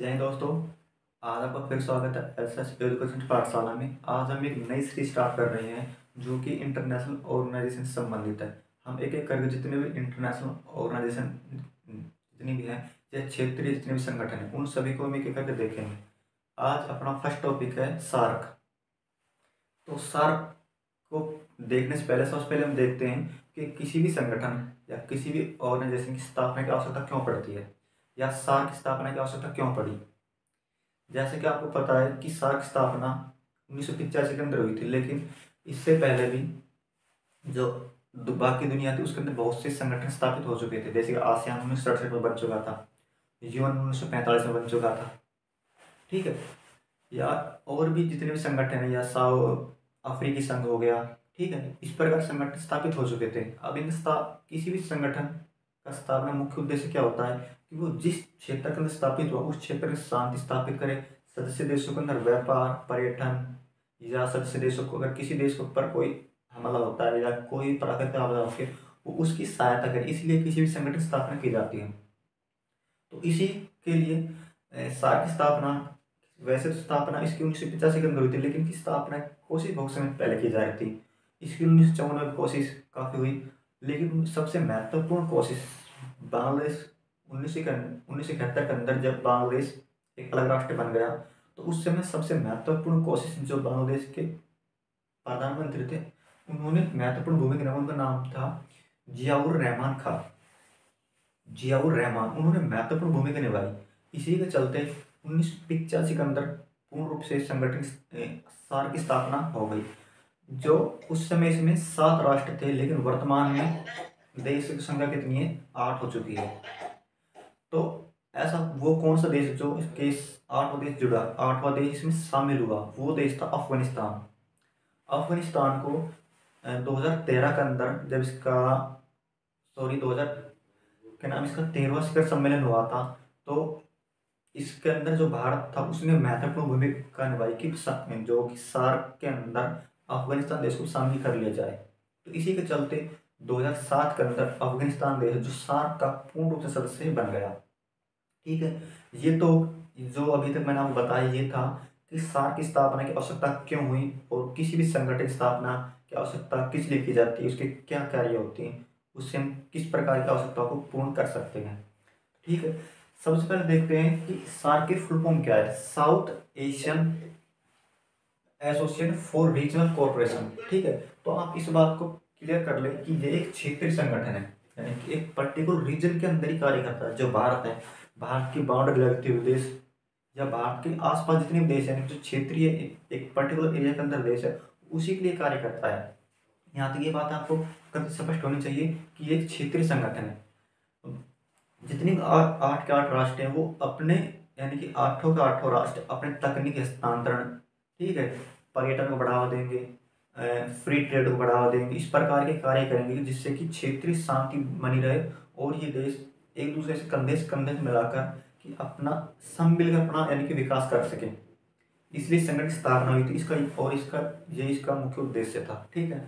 हिंद दोस्तों। आज आपका फिर स्वागत है एसएस एजुकेशन पाठशाला में। आज हम एक नई सीरीज स्टार्ट कर रहे हैं जो कि इंटरनेशनल ऑर्गेनाइजेशन से संबंधित है। हम एक एक करके जितने भी इंटरनेशनल ऑर्गेनाइजेशन जितनी भी हैं या क्षेत्रीय जितने भी संगठन हैं उन सभी को हम एक एक करके देखेंगे। आज अपना फर्स्ट टॉपिक है सार्क। तो सार्क को देखने से पहले सबसे पहले हम देखते हैं कि किसी भी संगठन या किसी भी ऑर्गेनाइजेशन की स्थापना की आवश्यकता क्यों पड़ती है या सार्क की स्थापना की आवश्यकता क्यों पड़ी। जैसे कि आपको पता है कि सार्क स्थापना 1985 के अंदर हुई थी, लेकिन इससे पहले भी जो बाकी दुनिया थी उसके अंदर बहुत से संगठन स्थापित हो चुके थे। जैसे कि आसियान 1967 में बन चुका था, यूएन 1945 में बन चुका था, ठीक है। या और भी जितने भी संगठन हैं या साउथ अफ्रीकी संघ हो गया, ठीक है, इस प्रकार संगठन स्थापित हो चुके थे। अब किसी भी संगठन का स्थापना मुख्य उद्देश्य क्या होता है कि वो जिस क्षेत्र के अंदर स्थापित हुआ उस क्षेत्र में शांति स्थापित करे। सदस्य देशों के अंदर व्यापार, पर्यटन, या सदस्य देशों को अगर किसी देश के ऊपर कोई हमला होता है या कोई प्राकृतिक आपदा होती है वो उसकी सहायता करे, इसलिए किसी भी संगठन की स्थापना की जाती है। तो इसी के लिए सार्क की स्थापना, वैसे तो स्थापना इसकी 1985 के अंदर हुई थी, लेकिन की स्थापना कोशिश बहुत समय पहले की जा रही थी। इसकी 1954 में कोशिश काफ़ी हुई, लेकिन सबसे महत्वपूर्ण कोशिश बांग्लादेश 1971 के अंदर जब बांग्लादेश एक अलग राष्ट्र बन गया तो उस समय सबसे महत्वपूर्ण कोशिश जो बांग्लादेश के प्रधानमंत्री थे उन्होंने महत्वपूर्ण भूमिका निभाई। उनका नाम था जियाउर रहमान खान। जियाउर रहमान उन्होंने महत्वपूर्ण भूमिका निभाई। इसी के चलते 1985 के अंदर पूर्ण रूप से संगठन सार्क की स्थापना हो गई। जो उस समय इसमें 7 राष्ट्र थे, लेकिन वर्तमान में देश की संख्या कितनी है, 8 हो चुकी है। तो ऐसा वो कौन सा देश जो इसके 8वां देश जुड़ा, 8वां देश इसमें शामिल हुआ, वो देश था अफगानिस्तान। अफगानिस्तान को 2013 के अंदर जब इसका 2000 के नाम इसका 13वां शिखर सम्मेलन हुआ था, तो इसके अंदर जो भारत था उसने महत्वपूर्ण भूमिका निभाई कि जो कि सार्क के अंदर अफगानिस्तान देश को शामिल कर लिया जाए। तो इसी के चलते 2007 के अंदर अफगानिस्तान देश जो सार्क का पूर्ण रूप से सदस्य बन गया, ठीक है। ये तो जो अभी तक मैंने आपको बताया ये था कि सार्क की स्थापना की आवश्यकता क्यों हुई और किसी भी संगठन की स्थापना की आवश्यकता किस लिए की जाती है, उसके क्या कार्य होते हैं, उससे हम किस प्रकार की आवश्यकताओं को पूर्ण कर सकते हैं, ठीक है। सबसे पहले देखते हैं कि सार्क की फुल फॉर्म क्या है। South Asian association for regional cooperation, ठीक है। तो आप इस बात को क्लियर कर लें कि ये एक क्षेत्रीय संगठन है, यानी कि एक पर्टिकुलर रीजन के अंदर ही कार्य करता है। जो भारत है, भारत की बाउंड्री लगते हुए देश या भारत के आसपास जितने भी देश हैं, जो क्षेत्रीय एक पर्टिकुलर एरिया के अंदर देश है, उसी के लिए कार्य करता है। यहाँ तक ये बात आपको कभी स्पष्ट होनी चाहिए कि ये एक क्षेत्रीय संगठन है। जितनी भी 8 के 8 राष्ट्र हैं वो अपने, यानी कि 8 के 8 राष्ट्र अपने तकनीकी हस्तांतरण, ठीक है, पर्यटन को बढ़ावा देंगे, फ्री ट्रेड को बढ़ावा देंगे, इस प्रकार के कार्य करेंगे जिससे कि क्षेत्रीय शांति बनी रहे और ये देश एक दूसरे से कंधे मिलाकर कि अपना सब मिलकर अपना यानी कि विकास कर सके। इसलिए संगठन की स्थापना हुई थी इसका, और इसका मुख्य उद्देश्य था, ठीक है।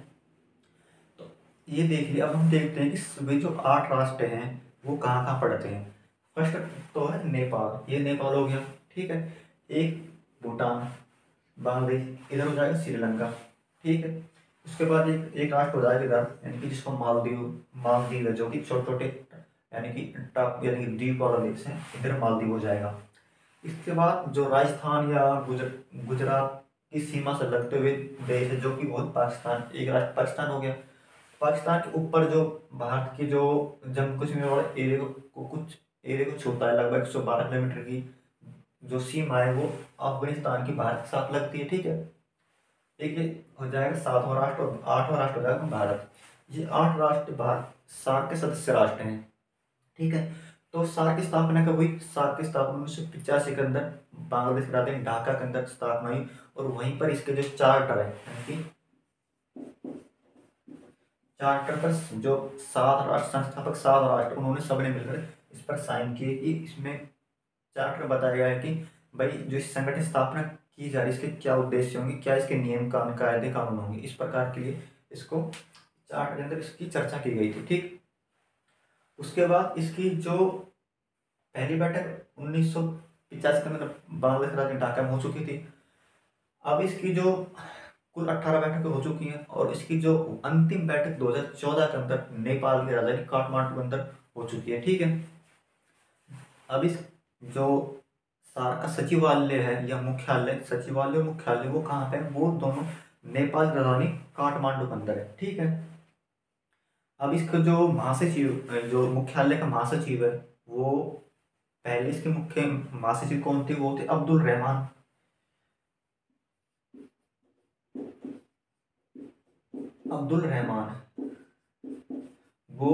तो ये देख लिया। अब हम देखते हैं कि वे जो 8 राष्ट्र हैं वो कहाँ कहाँ पड़ते हैं। फर्स्ट तो है नेपाल, ये नेपाल हो गया, ठीक है। एक भूटान, बांग्लादेश, इधर हो जाएगा श्रीलंका, ठीक है। उसके बाद एक राष्ट्र हो जाएगा इधर, यानी कि जिसको मालदीव मालदीव है, जो कि छोटे छोटे यानी कि टापू यानी कि द्वीप वाला देश है, इधर मालदीव हो जाएगा। इसके बाद जो राजस्थान या गुजरात की सीमा से लगते हुए देश है जो कि बहुत पाकिस्तान, एक राष्ट्र पाकिस्तान हो गया। पाकिस्तान के ऊपर जो भारत की जो जम्मू कश्मीर वाले एरिया को कुछ एरिया को छूता है, लगभग 112 किलोमीटर की जो सीमा है वो अफगानिस्तान की भारत के साथ लगती है, ठीक है। एक ये हो जाएगा 7वां राष्ट्र और 8वां राष्ट्र हो जाएगा भारत। ये 8 राष्ट्र भारत सार्क के सदस्य राष्ट्र हैं, ठीक है। तो सार्क की स्थापना कब हुई। सार्क की स्थापना 1985 के अंदर बांग्लादेश की राजधानी ढाका के अंदर स्थापना हुई और वहीं पर इसके जो चार्टर है, यानी कि चार्टर पर जो 7 राष्ट्र संस्थापक 7 राष्ट्र उन्होंने सबने मिलकर इस पर साइन किए कि इसमें चार्टर बताया गया है कि भाई जो इस संगठन की स्थापना की जा रही है इसके क्या उद्देश्य होंगे, क्या इसके नियम कानून कायदे कानून होंगे, इस प्रकार के लिए इसको चार्टर के अंदर इसकी चर्चा की गई थी, ठीक। उसके बाद इसकी जो पहली बैठक 85 के अंदर बांग्लादेश राज्य ढाका में हो चुकी थी। अब इसकी जो कुल 18 बैठकें हो चुकी हैं और इसकी जो अंतिम बैठक 2014 के अंदर नेपाल की राजधानी काठमांडू के अंदर हो चुकी है। ठीक है, अब इस जो सार्क का सचिवालय है या मुख्यालय, सचिवालय और मुख्यालय वो कहाँ पे है, वो दोनों नेपाल की राजधानी काठमांडू के अंदर है। ठीक है, अब इसका जो महासचिव, जो मुख्यालय का महासचिव है, वो पहले इसके मुख्य महासचिव कौन थे, वो थे अब्दुल रहमान। अब्दुल रहमान वो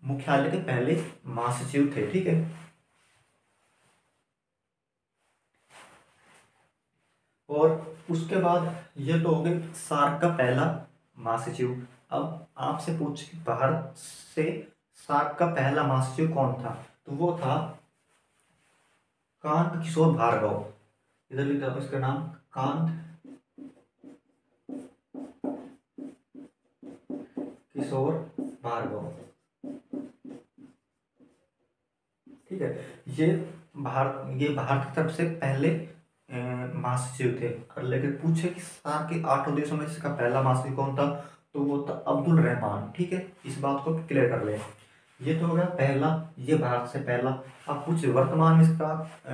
मुख्यालय के पहले महासचिव थे। ठीक है, और उसके बाद ये तो हो गए सार्क का पहला महासचिव। अब आपसे पूछ भारत से सार्क का पहला महासचिव कौन था, तो वो था कांत किशोर भार्गव। इधर लिख दो इसका नाम, कांत किशोर भार्गव। ठीक है, ये भारत की तरफ से पहले महासचिव थे। और लेकिन पूछे कि सार्क के 8 देशों में इसका पहला महासचिव कौन था, तो वो था अब्दुल रहमान। ठीक है, इस बात को क्लियर कर ले। ये तो हो गया पहला, ये भारत से पहला। अब कुछ वर्तमान में इसका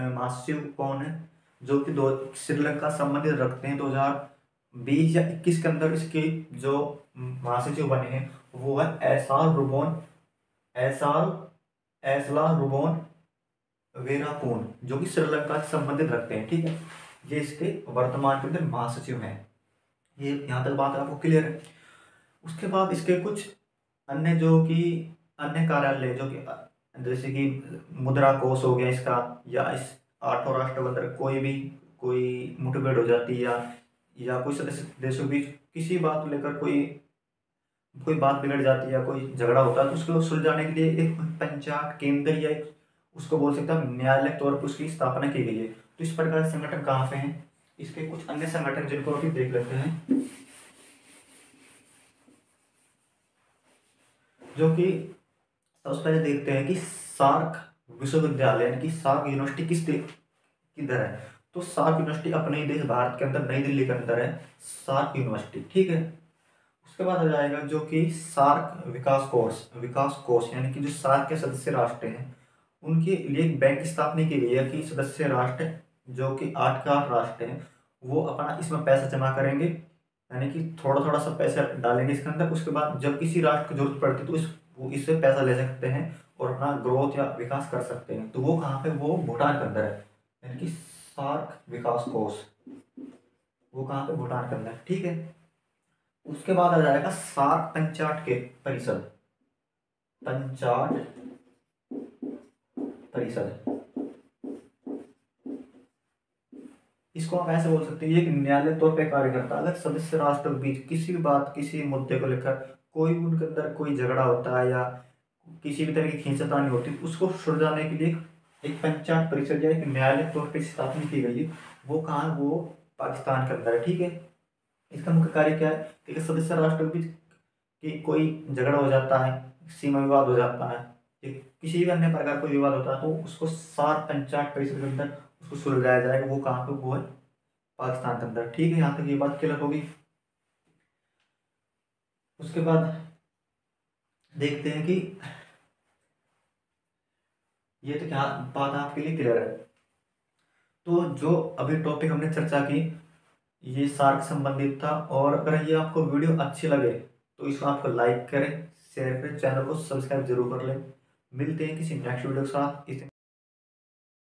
महासचिव कौन है, जो कि श्रीलंका संबंधित रखते हैं। 2020 या 21 के अंदर इसके जो महासचिव बने हैं वो है एसला रुबोन वेरापून, जो कि श्रीलंका से संबंधित रखते हैं। ठीक है, ये इसके वर्तमान के अंदर महासचिव हैं। ये यहाँ तक बात आपको क्लियर है। उसके बाद इसके कुछ अन्य जो कि अन्य कार्यालय, जो कि जैसे कि मुद्रा कोष हो गया इसका, या इस 8 राष्ट्रों के अंदर कोई मुठभेड़ हो जाती है या कोई सदस्य देशों के बीच किसी बात को लेकर कोई बात बिगड़ जाती है या कोई झगड़ा होता है, तो उसको सुलझाने के लिए एक पंचायत केंद्र या एक उसको बोल सकते हैं न्यायालय तौर पर उसकी स्थापना की गई है। तो इस प्रकार के संगठन कहाँ पे हैं, इसके कुछ अन्य संगठन जिनको अभी देख लेते हैं, जो कि सबसे पहले देखते हैं कि सार्क विश्वविद्यालय यानी कि सार्क यूनिवर्सिटी किधर है। तो सार्क यूनिवर्सिटी अपने ही देश भारत के अंदर नई दिल्ली के अंदर है सार्क यूनिवर्सिटी। ठीक है, उसके बाद आ जाएगा जो कि सार्क विकास कोष यानी कि जो सार्क के सदस्य राष्ट्र हैं उनके लिए एक बैंक की स्थापना की गई है कि सदस्य राष्ट्र जो कि 8 के 8 राष्ट्र हैं वो अपना इसमें पैसा जमा करेंगे, यानी कि थोड़ा थोड़ा सा पैसा डालेंगे इसके अंदर। उसके बाद जब किसी राष्ट्र को जरूरत पड़ती है तो वो इससे पैसा ले सकते हैं और अपना ग्रोथ या विकास कर सकते हैं। तो वो कहाँ पे, वो भूटान के अंदर है, यानी कि सार्क विकास कोष वो कहाँ पे, भूटान के अंदर। ठीक है, उसके बाद आ जाएगा सार्क पंचाट परिषद। इसको आप ऐसे बोल सकते हैं, ये एक न्यायालय तौर पे कार्य करता है। अगर सदस्य राष्ट्र के बीच किसी भी बात, किसी मुद्दे को लेकर कोई भी उनके अंदर कोई झगड़ा होता है या किसी भी तरह की खींचातानी होती है, उसको सुलझाने के लिए एक पंचायत परिषद या एक न्यायालय तौर पर स्थापना की गई है। वो कहाँ, वो पाकिस्तान के अंदर है। ठीक है, इसका मुख्य कार्य क्या है कि सदस्य राष्ट्र के बीच कि कोई झगड़ा हो जाता है, सीमा विवाद हो जाता है, किसी भी अन्य प्रकार कोई विवाद होता है, तो उसको सार्क पंचायत परिषद के अंदर उसको सुलझाया जाएगा। वो कहाँ पे, वो है पाकिस्तान के अंदर। ठीक है, यहाँ तक ये बात क्लियर होगी। उसके बाद देखते हैं कि ये तो क्या बात आपके लिए क्लियर है। तो जो अभी टॉपिक हमने चर्चा की ये सार्क संबंधित था, और अगर ये आपको वीडियो अच्छी लगे तो इसको आपको लाइक करें, शेयर करें, चैनल को सब्सक्राइब जरूर कर लें। मिलते हैं किसी नेक्स्ट वीडियो के साथ।